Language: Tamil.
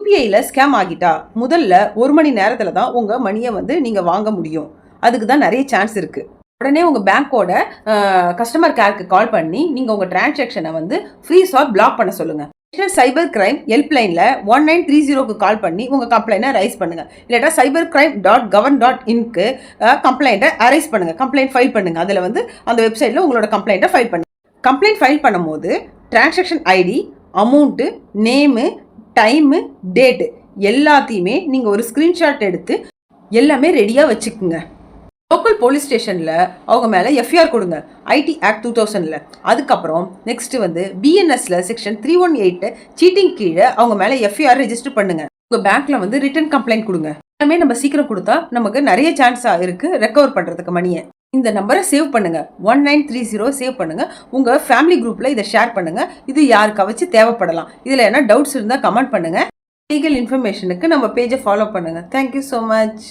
யூபிஐயில் ஸ்கேம் ஆகிட்டா முதல்ல 1 மணி நேரத்தில் தான் உங்கள் மணியை வந்து நீங்கள் வாங்க முடியும். அதுக்கு தான் நிறைய சான்ஸ் இருக்குது. உடனே உங்கள் பேங்க்கோட கஸ்டமர் கேருக்கு கால் பண்ணி நீங்கள் உங்கள் டிரான்சாக்ஷனை வந்து ஃப்ரீஸ் ஆர் பிளாக் பண்ண சொல்லுங்கள். நேஷனல் சைபர் கிரைம் ஹெல்ப்லைனில் 1930க்கு கால் பண்ணி உங்கள் கம்ப்ளைண்ட்டை ரைஸ் பண்ணுங்கள். இல்லாட்டா cybercrime.gov.in கம்ப்ளைண்ட்டை அரைஸ் பண்ணுங்கள், கம்ப்ளைண்ட் ஃபைல் பண்ணுங்கள். அதில் வந்து அந்த வெப்சைட்டில் உங்களோட கம்ப்ளைண்ட்டை ஃபைல் பண்ணுங்கள். கம்ப்ளைண்ட் ஃபைல் பண்ணும்போது transaction ID, amount, name, time, date எல்லாத்தையுமே நீங்கள் ஒரு ஸ்க்ரீன்ஷாட் எடுத்து எல்லாமே ரெடியாக வச்சுக்குங்க. லோக்கல் போலீஸ் ஸ்டேஷனில் அவங்க மேலே எஃப்ஐஆர் கொடுங்க, ஐடி ஆக்ட் 2000ல். அதுக்கப்புறம் நெக்ஸ்ட்டு வந்து பிஎன்எஸ்ல செக்ஷன் 318 சீட்டிங் கீழே அவங்க மேலே எஃப்ஐஆர் ரெஜிஸ்டர் பண்ணுங்க. உங்கள் பேங்க்கில் வந்து ரிட்டன் கம்ப்ளைண்ட் கொடுங்க. எல்லாமே நம்ம சீக்கிரம் கொடுத்தா நமக்கு நிறைய சான்ஸாக இருக்குது ரெக்கவர் பண்ணுறதுக்கு மணியை. இந்த நம்பரை சேவ் பண்ணுங்க, 1930 சேவ் பண்ணுங்க. உங்கள் ஃபேமிலி குரூப்பில் இதை ஷேர் பண்ணுங்க. இது யாருக்காச்சும் தேவைப்படலாம். இதில் என்ன டவுட்ஸ் இருந்தால் கமெண்ட் பண்ணுங்க. லீகல் இன்ஃபர்மேஷனுக்கு நம்ம பேஜை ஃபாலோ பண்ணுங்க. Thank you so much.